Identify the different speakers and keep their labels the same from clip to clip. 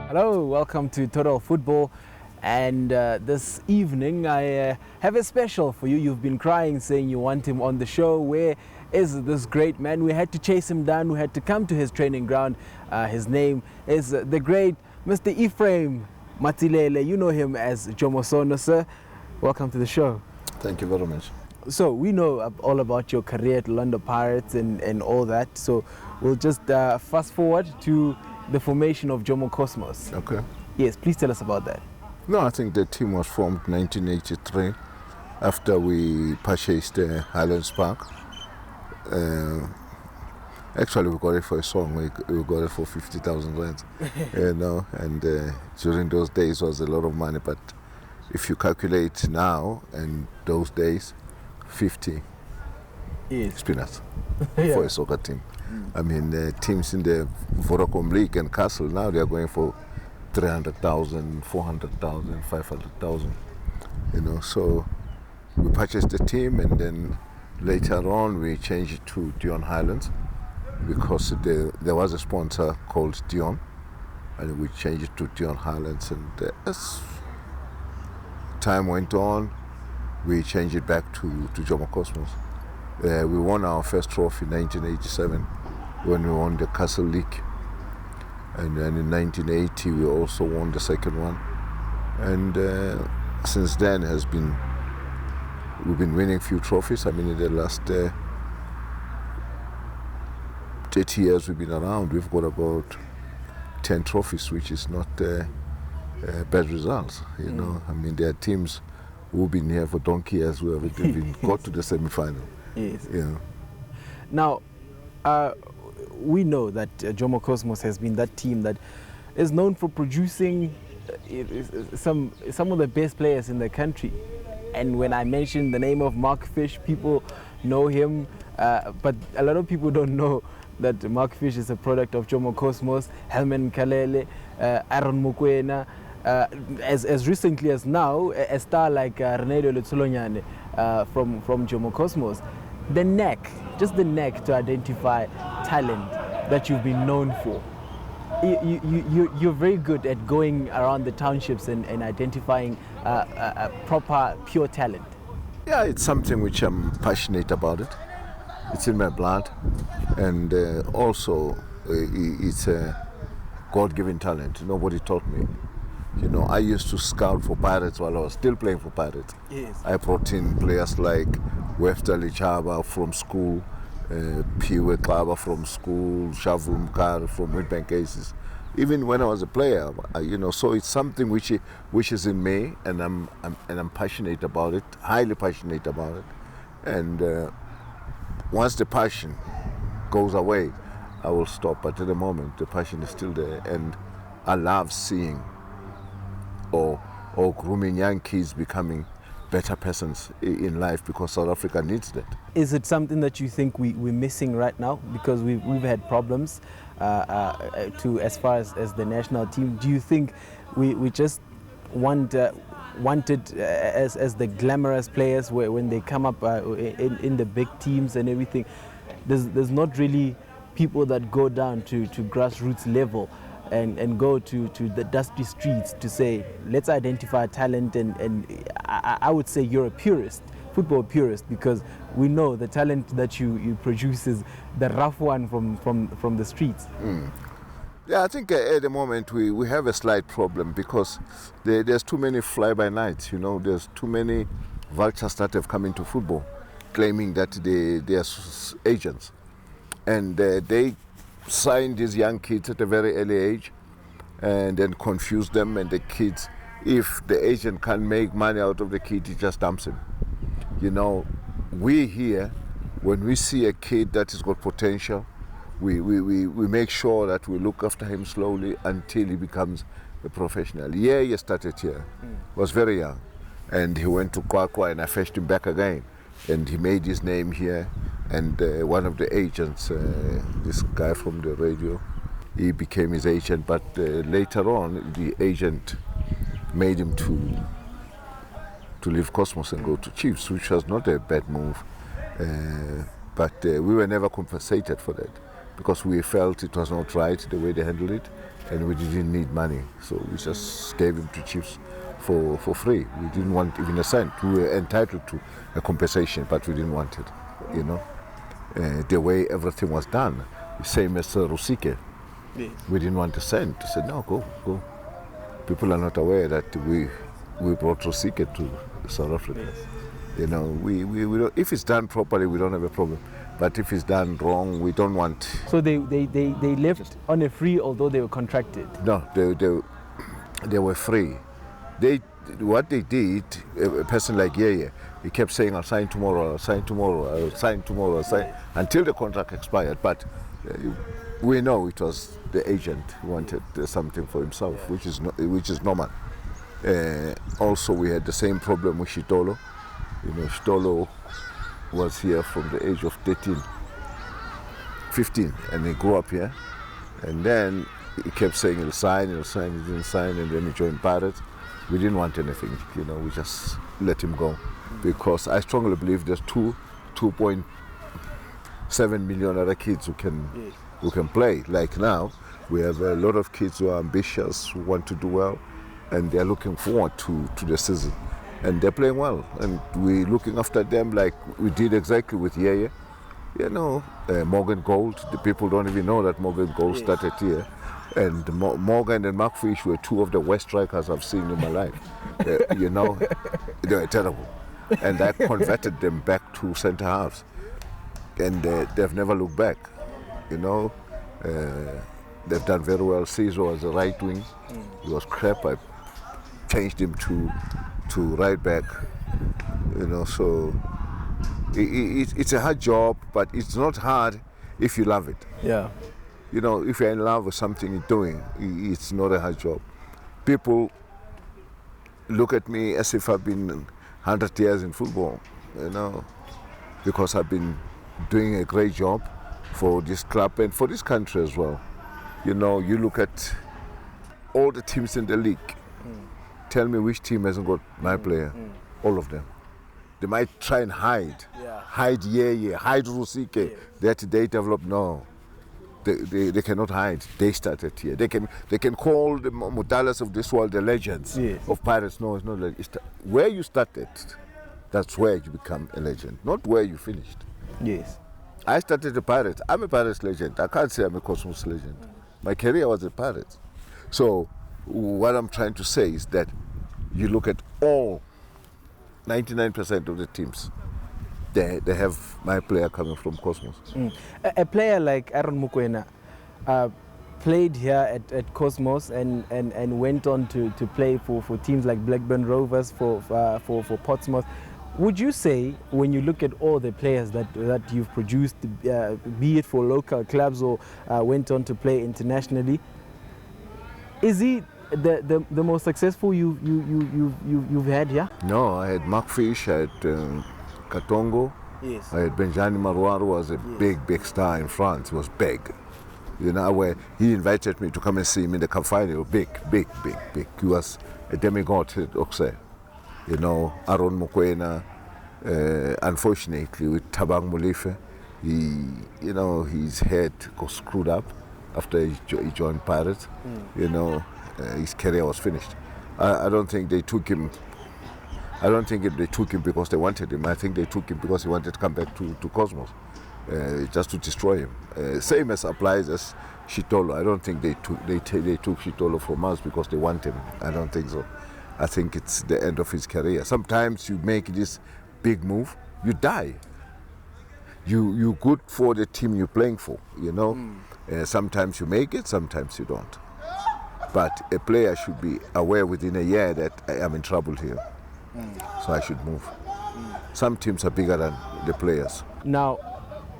Speaker 1: Hello, welcome to Total Football. And this evening I have a special for you. You've been crying saying you want him on the show. Where is this great man? We had to chase him down. We had to come to his training ground. His name is the great Mr. Ephraim Matilele. You know him as Jomo Sono, sir. Welcome to the show.
Speaker 2: Thank you very much.
Speaker 1: So we know all about your career at Orlando Pirates and all that. So we'll just fast forward to the formation of Jomo Cosmos.
Speaker 2: Okay.
Speaker 1: Yes, please tell us about that.
Speaker 2: No, I think the team was formed 1983 after we purchased Highlands Park. Actually, we got it for a song. We got it for 50,000 rand, and during those days was a lot of money. But if you calculate now and those days, 50
Speaker 1: Yes.
Speaker 2: is peanuts
Speaker 1: Yeah.
Speaker 2: for a soccer team. I mean, teams in the Vodacom League and Castle now they are going for 300,000, 400,000, 500,000. So we purchased the team, and then later on we changed it to Dion Highlands because there was a sponsor called Dion, and we changed it to Dion Highlands. And as time went on, we changed it back to Jomo Cosmos. We won our first trophy in 1987 when we won the Castle League. And then in 1980 we also won the second one. And since then we've been winning a few trophies. I mean, in the last 30 years we've been around, we've got about 10 trophies, which is not bad results. I mean, there are teams who've been here for donkey years who haven't even got to the semi-final.
Speaker 1: Yes.
Speaker 2: Yeah.
Speaker 1: Now, we know that Jomo Cosmos has been that team that is known for producing some of the best players in the country. And when I mention the name of Mark Fish, people know him, but a lot of people don't know that Mark Fish is a product of Jomo Cosmos, Helman Kalele, Aaron Mokoena, as recently as now, a star like Renédo Letsolonyane from Jomo Cosmos. The knack to identify talent that you've been known for. You're very good at going around the townships and identifying proper, pure talent.
Speaker 2: Yeah, it's something which I'm passionate about it. It's in my blood, and also it's a God-given talent. Nobody taught me. I used to scout for Pirates while I was still playing for Pirates.
Speaker 1: Yes.
Speaker 2: I brought in players like Wefta Lichaba from school, Piwe Klaba from school, Shavu Mkar from Witbank Aces. Even when I was a player, so it's something which is in me, and I'm passionate about it, highly passionate about it. And once the passion goes away, I will stop. But at the moment, the passion is still there, and I love seeing or grooming young kids becoming better persons in life, because South Africa needs that.
Speaker 1: Is it something that you think we're missing right now? Because we've had problems as far as the national team. Do you think we just wanted as the glamorous players when they come up in the big teams and everything? There's not really people that go down to grassroots level and go to the dusty streets to say, let's identify talent, and I would say you're a purist, football purist, because we know the talent that you produce is the rough one from the streets.
Speaker 2: Yeah, I think at the moment we have a slight problem because there's too many fly-by-nights, there's too many vultures that have come into football claiming that they are agents, and they sign these young kids at a very early age and then confuse them, and the kids, if the agent can't make money out of the kid, he just dumps him. We here, when we see a kid that has got potential, we make sure that we look after him slowly until he becomes a professional. Yeah, he started here, was very young, and he went to Kwakwa, and I fetched him back again, and he made his name here. And one of the agents, this guy from the radio, he became his agent, but later on the agent made him to leave Cosmos and go to Chiefs, which was not a bad move, but we were never compensated for that. because we felt it was not right the way they handled it, and we didn't need money, so we just gave him to Chiefs for free. We didn't want even a cent. We were entitled to a compensation, but we didn't want it, you know. The way everything was done, same as Rusike.
Speaker 1: Yes.
Speaker 2: We didn't want a cent. We said, no, go. People are not aware that we brought Rusike to South Africa.
Speaker 1: Yes.
Speaker 2: You know, we don't, if it's done properly, we don't have a problem. But if it's done wrong, we don't want.
Speaker 1: So they left on a free, although they were contracted.
Speaker 2: No, they were free. What they did, a person like Yeye, he kept saying, I'll sign tomorrow, I'll sign tomorrow, I'll sign tomorrow, I'll sign, until the contract expired. But we know it was the agent who wanted something for himself, which is normal. Also, we had the same problem with Shitolo. You know, Shitolo was here from the age of 15, and he grew up here. And then he kept saying he'll sign, he didn't sign, and then he joined Pirates. We didn't want anything, you know, we just let him go. Because I strongly believe there's 2.7 million other kids who can play. Like now, we have a lot of kids who are ambitious, who want to do well, and they're looking forward to the season. And they're playing well, and we're looking after them like we did exactly with Yeye. You know, Morgan Gold, the people don't even know that Morgan Gold started here. And Morgan and Mark Fish were two of the worst strikers I've seen in my life. You know, they were terrible. And I converted them back to centre halves. And they've never looked back. You know, they've done very well. Caesar was a right wing. He was crap. I changed him to right back. You know, so it's a hard job, but it's not hard if you love it.
Speaker 1: Yeah.
Speaker 2: You know, if you're in love with something you're doing, it's not a hard job. People look at me as if I've been 100 years in football, you know, because I've been doing a great job for this club and for this country as well. You know, you look at all the teams in the league. Tell me which team hasn't got my player. All of them. They might try and hide Yeye, hide Rusike, that they developed. No. They cannot hide. They started here. They can call the Mutalas of this world the legends of Pirates. No, it's not. Where you started, that's where you become a legend, not where you finished.
Speaker 1: Yes.
Speaker 2: I started the Pirates. I'm a Pirates legend. I can't say I'm a Cosmos legend. My career was a Pirates. So what I'm trying to say is that you look at all 99% of the teams. They have my player coming from Cosmos.
Speaker 1: A player like Aaron Mokoena played here at Cosmos and went on to play for teams like Blackburn Rovers, for Portsmouth. Would you say, when you look at all the players that you've produced, be it for local clubs or went on to play internationally, is he the most successful you've had here?
Speaker 2: No, I had Mark Fish, I had Katongo.
Speaker 1: Yes.
Speaker 2: I had Benjamin Marouar, was a big star in France. He was big. You know, where he invited me to come and see him in the cup final. Big. He was a demigod at Oxford. You know, Aaron Mokoena, unfortunately with Tabang Molefe, his head got screwed up after he joined Pirates. You know, his career was finished. I don't think they took him. I don't think they took him because they wanted him. I think they took him because he wanted to come back to Cosmos, just to destroy him. Same as applies as Shitolo. I don't think they took Shitolo from us because they want him. I don't think so. I think it's the end of his career. Sometimes you make this big move, you die. You're good for the team you're playing for, you know. Sometimes you make it, sometimes you don't. But a player should be aware within a year that I am in trouble here. So I should move. Some teams are bigger than the players.
Speaker 1: Now,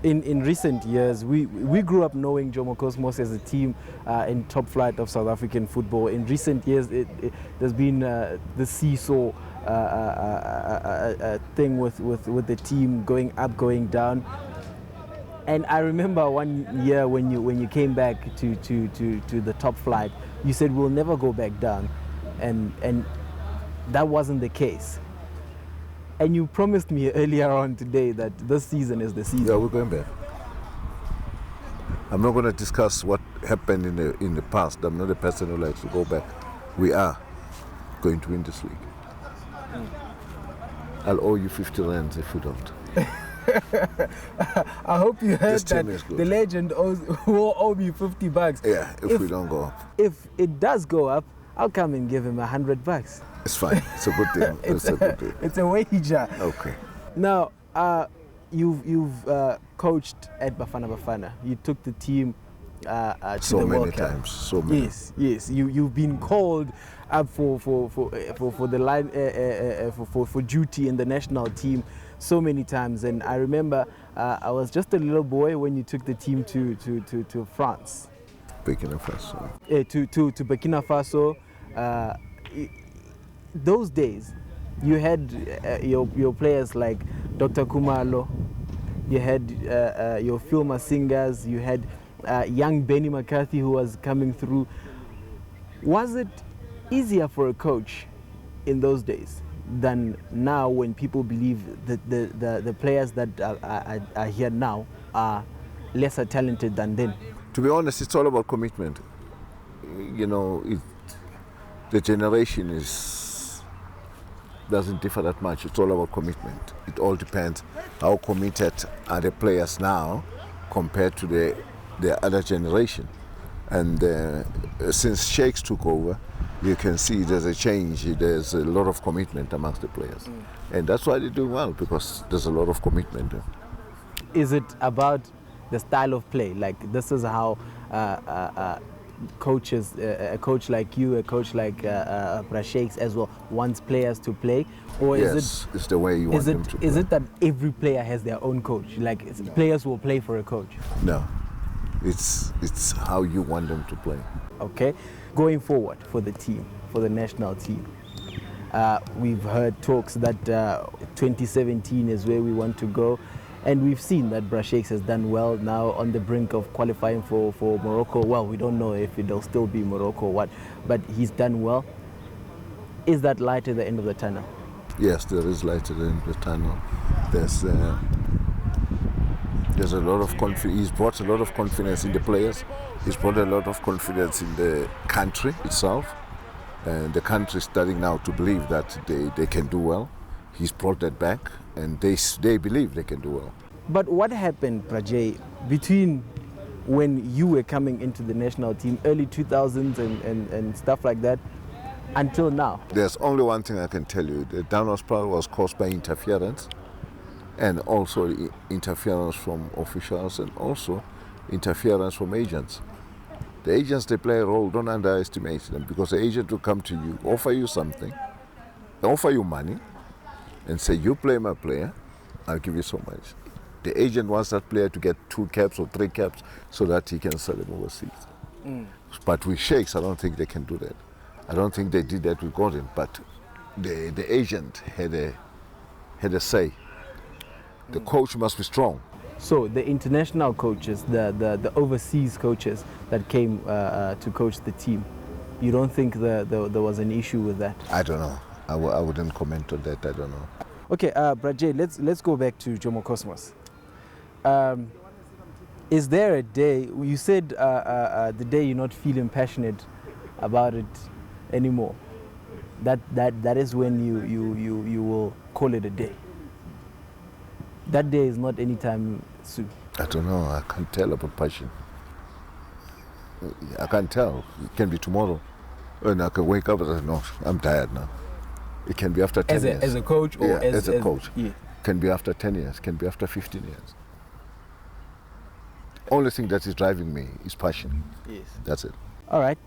Speaker 1: in recent years, we grew up knowing Jomo Cosmos as a team in top flight of South African football. In recent years, there's been the seesaw thing with the team going up, going down. And I remember one year when you came back to the top flight, you said we'll never go back down, and that wasn't the case. And you promised me earlier on today that this season is the season.
Speaker 2: Yeah, we're going back. I'm not going to discuss what happened in the past. I'm not a person who likes to go back. We are going to win this league. I'll owe you 50 rands if you don't.
Speaker 1: I hope you heard
Speaker 2: This
Speaker 1: that
Speaker 2: team is good.
Speaker 1: the legend will owe me $50.
Speaker 2: Yeah, if we don't go up.
Speaker 1: If it does go up, I'll come and give him $100.
Speaker 2: It's fine. It's a good deal. It's a good deal.
Speaker 1: It's a wager.
Speaker 2: Okay.
Speaker 1: Now, you've coached at Bafana Bafana. You took the team to
Speaker 2: So
Speaker 1: the
Speaker 2: many
Speaker 1: World Cup.
Speaker 2: times. So many.
Speaker 1: Yes. You've been called up for the line for duty in the national team so many times. And I remember I was just a little boy when you took the team to France.
Speaker 2: Burkina Faso.
Speaker 1: To Burkina Faso. Those days, you had your players like Dr. Kumalo, you had your Filma singers, you had young Benny McCarthy who was coming through. Was it easier for a coach in those days than now, when people believe that the players that are here now are lesser talented than then?
Speaker 2: To be honest, it's all about commitment. You know, the generation doesn't differ that much. It's all about commitment. It all depends how committed are the players now compared to the other generation. And since Sheikhs took over, you can see there's a change. There's a lot of commitment amongst the players. And that's why they're doing well, because there's a lot of commitment.
Speaker 1: Is it about the style of play? Like, this is how coaches, a coach like you, a coach like Sheikhs as well, wants players to play? Or
Speaker 2: Yes, it's the way you want them to play.
Speaker 1: Is it that every player has their own coach? Like, players will play for a coach?
Speaker 2: No, it's how you want them to play.
Speaker 1: Okay, going forward for the team, for the national team, we've heard talks that 2017 is where we want to go. And we've seen that Sheikhs has done well, now on the brink of qualifying for Morocco. Well, we don't know if it'll still be Morocco or what, but he's done well. Is that light at the end of the tunnel?
Speaker 2: Yes, there is light at the end of the tunnel. There's a lot of confidence. He's brought a lot of confidence in the players. He's brought a lot of confidence in the country itself. And the country is starting now to believe that they can do well. He's brought that back, and they believe they can do well.
Speaker 1: But what happened, Prajay, between when you were coming into the national team, early 2000s and stuff like that, until now?
Speaker 2: There's only one thing I can tell you. The downward spiral was caused by interference, and also interference from officials, and also interference from agents. The agents, they play a role. Don't underestimate them, because the agent will come to you, offer you something, offer you money, and say, you play my player, I'll give you so much. The agent wants that player to get 2 caps or 3 caps so that he can sell him overseas. But with Sheikhs, I don't think they can do that. I don't think they did that with Gordon, but the agent had a say. The coach must be strong.
Speaker 1: So the international coaches, the overseas coaches that came to coach the team, you don't think there was an issue with that?
Speaker 2: I don't know. I wouldn't comment on that. I don't know.
Speaker 1: Okay, Prajay, let's go back to Jomo Cosmos. Is there a day, you said the day you're not feeling passionate about it anymore, that is when you will call it a day? That day is not anytime soon?
Speaker 2: I don't know. I can't tell about passion. I can't tell. It can be tomorrow. And I can wake up and say, no, I'm tired now. It can be after 10 years.
Speaker 1: As a coach? Or
Speaker 2: yeah, as a coach.
Speaker 1: Yeah.
Speaker 2: Can be after 10 years, can be after 15 years. Only thing that is driving me is passion.
Speaker 1: Yes.
Speaker 2: That's it.
Speaker 1: All right.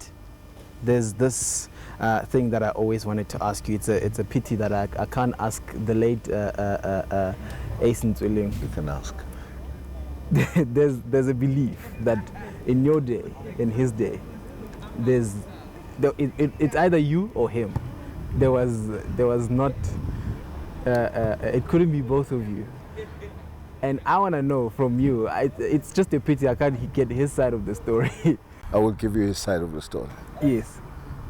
Speaker 1: There's this thing that I always wanted to ask you. It's a pity that I can't ask the late Ace Ntwiling.
Speaker 2: You can ask.
Speaker 1: There's a belief that in your day, in his day, it's either you or him. There was not. It couldn't be both of you. And I want to know from you. It's just a pity I can't get his side of the story.
Speaker 2: I will give you his side of the story.
Speaker 1: Yes.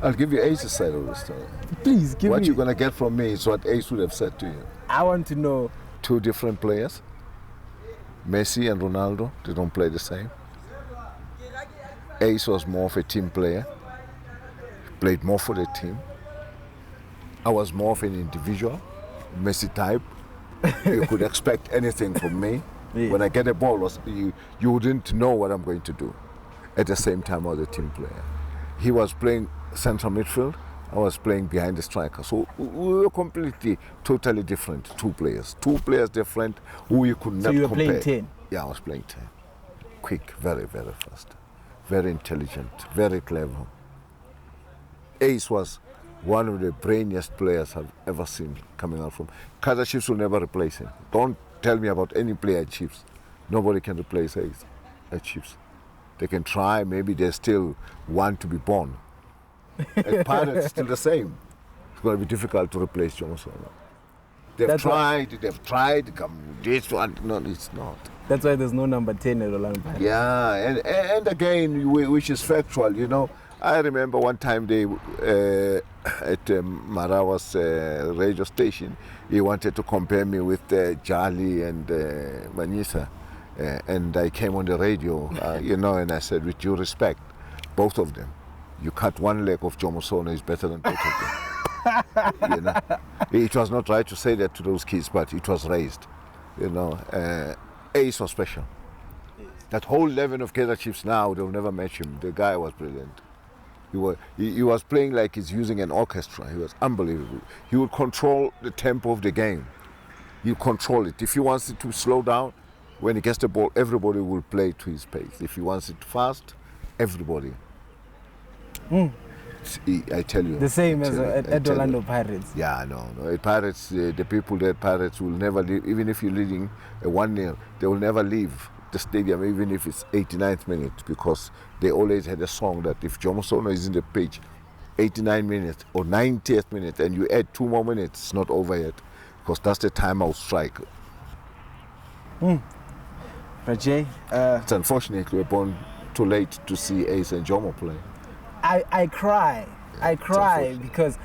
Speaker 2: I'll give you Ace's side of the story.
Speaker 1: Please give me.
Speaker 2: What you're going to get from me is what Ace would have said to you.
Speaker 1: I want to know.
Speaker 2: 2 different players. Messi and Ronaldo, they don't play the same. Ace was more of a team player, played more for the team. I was more of an individual, Messi type. You could expect anything from me.
Speaker 1: Yeah.
Speaker 2: When I get a ball, you wouldn't know what I'm going to do. At the same time, I was a team player. He was playing central midfield. I was playing behind the striker. So we were completely, totally different. Two players different, who you could not compare.
Speaker 1: So you were playing 10?
Speaker 2: Yeah, I was playing 10. Quick, very, very fast. Very intelligent, very clever. Ace was one of the brainiest players I've ever seen coming out from. Kaizer Chiefs will never replace him. Don't tell me about any player at Chiefs. Nobody can replace Ace at Chiefs. They can try, maybe there's still one to be born. At Pirates, still the same. It's going to be difficult to replace Jomo Sono. They've tried, come this one. No, it's not.
Speaker 1: That's why there's no number 10 at Orlando Pirates.
Speaker 2: Yeah, and again, which is factual, you know. I remember one time they at Marawa's radio station, he wanted to compare me with Jali and Manisa. And I came on the radio, you know, and I said, with due respect, both of them, you cut one leg of Jomo Sono is better than both of them. You know, it was not right to say that to those kids, but it was raised. You know, Ace was special. That whole 11 of Kaizer Chiefs now, they'll never match him. The guy was brilliant. He was playing like he's using an orchestra. He was unbelievable. He would control the tempo of the game. You control it. If he wants it to slow down, when he gets the ball, everybody will play to his pace. If he wants it fast, everybody. I tell you.
Speaker 1: The same as at Orlando Pirates.
Speaker 2: Yeah, no. At Pirates, the people there at Pirates will never leave. Even if you're leading 1-0, they will never leave the stadium, even if it's 89th minute, because they always had a song that if Jomo Sono is in the pitch, 89 minutes or 90th minute, and you add 2 more minutes, it's not over yet, because that's the time I'll strike.
Speaker 1: Rajay,
Speaker 2: it's unfortunate we're born too late to see Ace and Jomo play.
Speaker 1: I cry. I cry because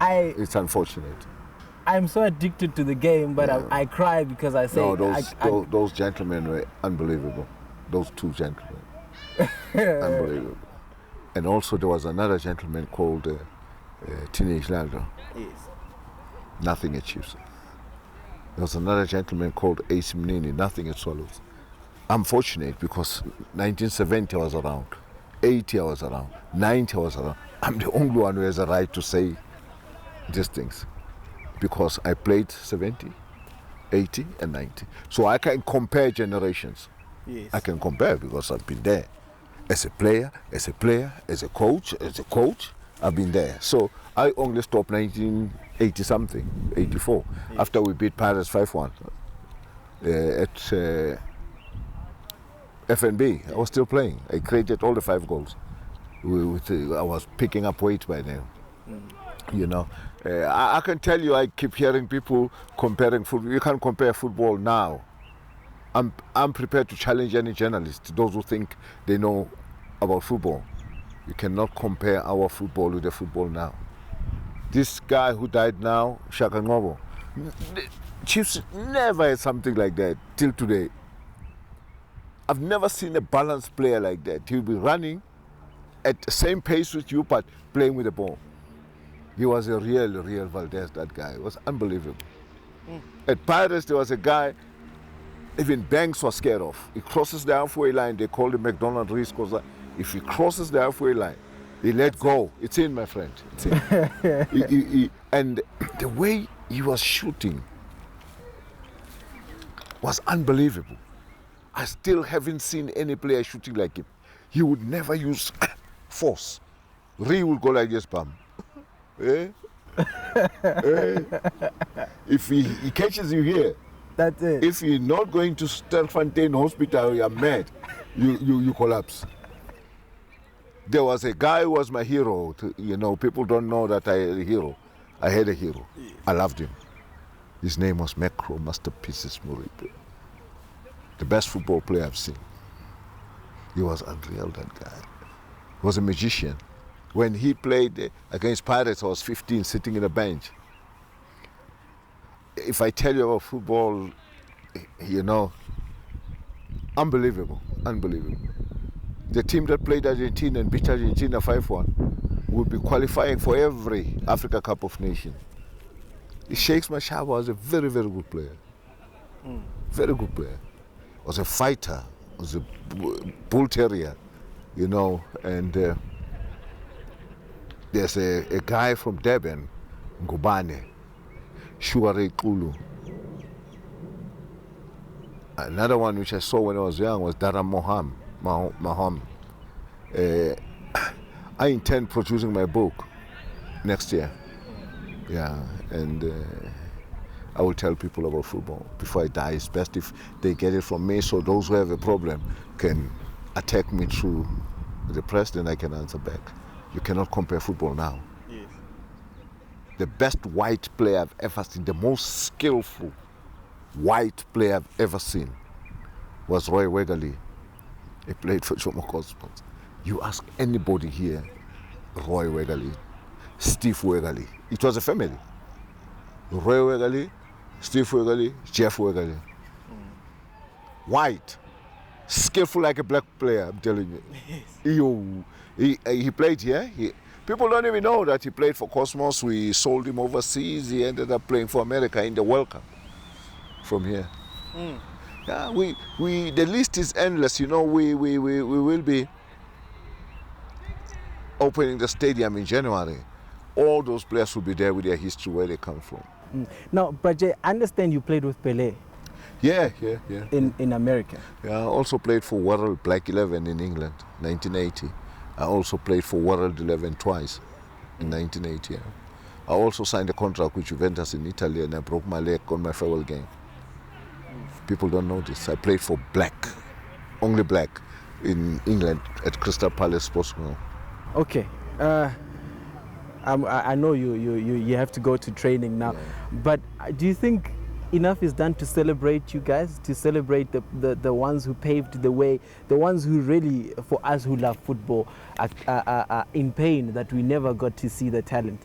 Speaker 2: it's unfortunate.
Speaker 1: I'm so addicted to the game, but yeah. I cry because I say...
Speaker 2: No, those gentlemen were unbelievable. Those 2 gentlemen. Unbelievable. And also there was another gentleman called Teenage Lando.
Speaker 1: Yes.
Speaker 2: Nothing at Chiefs. There was another gentleman called Ace Mnini, nothing at Swallows. I'm fortunate because 1970 I was around, 80 I was around, 90 I was around. I'm the only one who has a right to say these things, because I played 70, 80 and 90. So I can compare generations.
Speaker 1: Yes.
Speaker 2: I can compare because I've been there. As a player, as a coach, I've been there. So I only stopped 1980 something, 84, yes. After we beat Pirates 5-1 at FNB. I was still playing. I created all the 5 goals. I was picking up weight by then. You know, I can tell you, I keep hearing people comparing football. You can't compare football now. I'm prepared to challenge any journalist, those who think they know about football. You cannot compare our football with the football now. This guy who died now, Shaka Ngobo, Chiefs never had something like that till today. I've never seen a balanced player like that. He'll be running at the same pace with you, but playing with the ball. He was a real Valdez, that guy. It was unbelievable. At Pirates, there was a guy, even Banks was scared of. He crosses the halfway line, they called him McDonald Reese, because if he crosses the halfway line, he let go. It's in, my friend. It's in. And the way he was shooting was unbelievable. I still haven't seen any player shooting like him. He would never use force. Ri will go like this, bam. Eh? Eh? If he catches you here,
Speaker 1: that's it.
Speaker 2: If you're not going to Stelfontein Hospital, you're mad. You collapse. There was a guy who was my hero. You know, people don't know that I had a hero. I had a hero. Yeah. I loved him. His name was Macro Masterpieces Muribe. The best football player I've seen. He was unreal, that guy. He was a magician. When he played against Pirates, I was 15, sitting in a bench. If I tell you about football, you know, unbelievable. the team that played Argentina and beat Argentina 5-1 will be qualifying for every Africa Cup of Nations. Shakes Mashaba was a very, very good player. Very good player. Was a fighter, was a bull terrier, you know, and there's a guy from Durban, Ngubane, Shuare Kulu. Another one which I saw when I was young was Dara Maham. I intend producing my book next year. Yeah, and I will tell people about football before I die. It's best if they get it from me, so those who have a problem can attack me through the press, then I can answer back. You cannot compare football now.
Speaker 1: Yes.
Speaker 2: The best white player I've ever seen, the most skillful white player I've ever seen was Roy Wegerle. He played for Jomo Cosmos. You ask anybody here, Roy Wegerle, Steve Wegerle. It was a family. Roy Wegerle, Steve Wegerle, Jeff Wegerle. White, skillful like a black player, I'm telling you. Yes. He played here. People don't even know that he played for Cosmos. We sold him overseas. He ended up playing for America in the World Cup from here. Yeah, the list is endless. You know, we will be opening the stadium in January. All those players will be there with their history, where they come from.
Speaker 1: Now, Braje, I understand you played with Pelé.
Speaker 2: Yeah.
Speaker 1: In America.
Speaker 2: Yeah, I also played for World Black 11 in England, 1980. I also played for World 11 twice in 1980. Yeah. I also signed a contract with Juventus in Italy, and I broke my leg on my farewell game. People don't know this. I played for Black, only Black, in England at Crystal Palace Sports Ground.
Speaker 1: Okay. I know you have to go to training now, but do you think enough is done to celebrate you guys, to celebrate the ones who paved the way, the ones who really, for us who love football, are in pain that we never got to see the talent?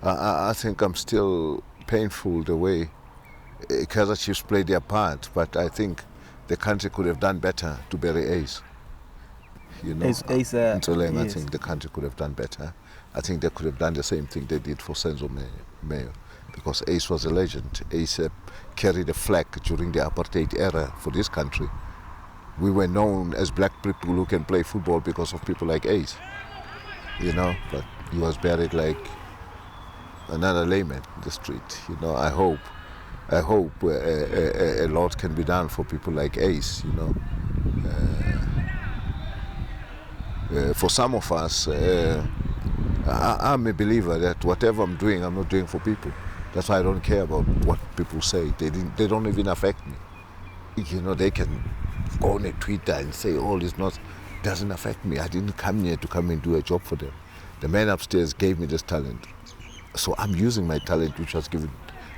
Speaker 2: I think I'm still painful the way Kaizer Chiefs played their part, but I think the country could have done better to bury Ace. You know,
Speaker 1: Yes.
Speaker 2: I think the country could have done better. I think they could have done the same thing they did for Senzo Mayo, because Ace was a legend. Ace carried a flag during the apartheid era for this country. We were known as black people who can play football because of people like Ace, you know, but he was buried like another layman in the street. You know, I hope a lot can be done for people like Ace, you know. For some of us, I'm a believer that whatever I'm doing, I'm not doing for people. That's why I don't care about what people say. They don't even affect me. You know, they can go on a Twitter and say, "Oh, this doesn't affect me. I didn't come here to come and do a job for them. The man upstairs gave me this talent, so I'm using my talent, which was given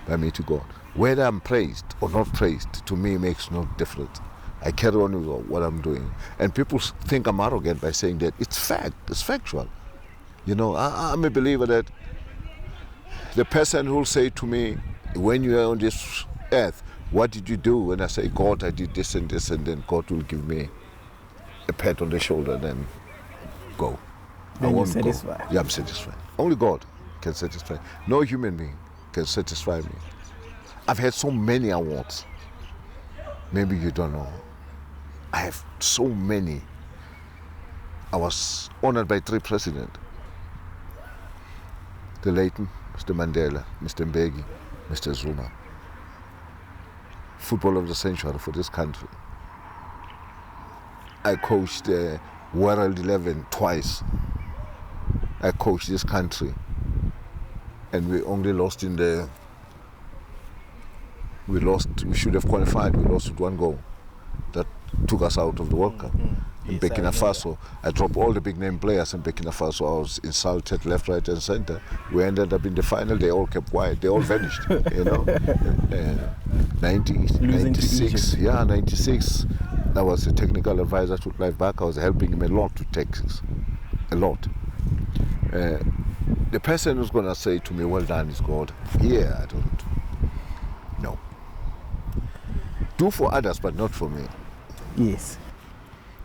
Speaker 2: by me to God. Whether I'm praised or not praised, to me makes no difference. I carry on with what I'm doing, and people think I'm arrogant by saying that. It's fact. It's factual. You know, I'm a believer that the person who will say to me, when you are on this earth, what did you do? And I say, God, I did this, and then God will give me a pat on the shoulder, then go.
Speaker 1: Then you're satisfied.
Speaker 2: Yeah, I'm satisfied. Only God can satisfy. No human being can satisfy me. I've had so many awards. Maybe you don't know. I have so many. I was honored by 3 presidents. The late Mr. Mandela, Mr. Mbeki, Mr. Zuma. Football of the century for this country. I coached World 11 twice. I coached this country, and we only lost in the. We should have qualified. We lost with 1 goal. That took us out of the World Cup. In Burkina Faso, I dropped all the big name players in Burkina Faso. I was insulted left, right, and center. We ended up in the final. They all kept quiet. They all vanished. You know, 96. Yeah, 96. I was a technical advisor to Clive Barker. I was helping him a lot to Texas, a lot. The person who's gonna say to me, "Well done," is God. Here, I don't. No. Do for others, but not for me.
Speaker 1: Yes.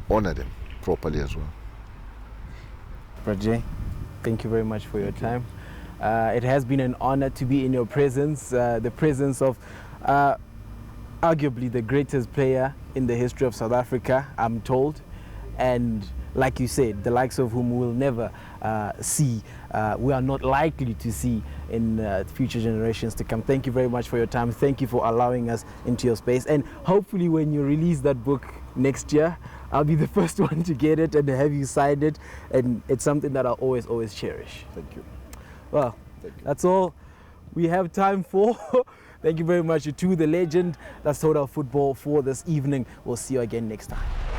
Speaker 2: Honor them. properly as well.
Speaker 1: Rajay, thank you very much for your time. It has been an honor to be in your presence, the presence of arguably the greatest player in the history of South Africa, I'm told. And like you said, the likes of whom we'll never see, we are not likely to see in future generations to come. Thank you very much for your time. Thank you for allowing us into your space. And hopefully when you release that book next year, I'll be the first one to get it and have you sign it. And it's something that I'll always, always cherish.
Speaker 2: Thank you.
Speaker 1: Well, that's all we have time for. Thank you very much to the legend that's Total Football for this evening. We'll see you again next time.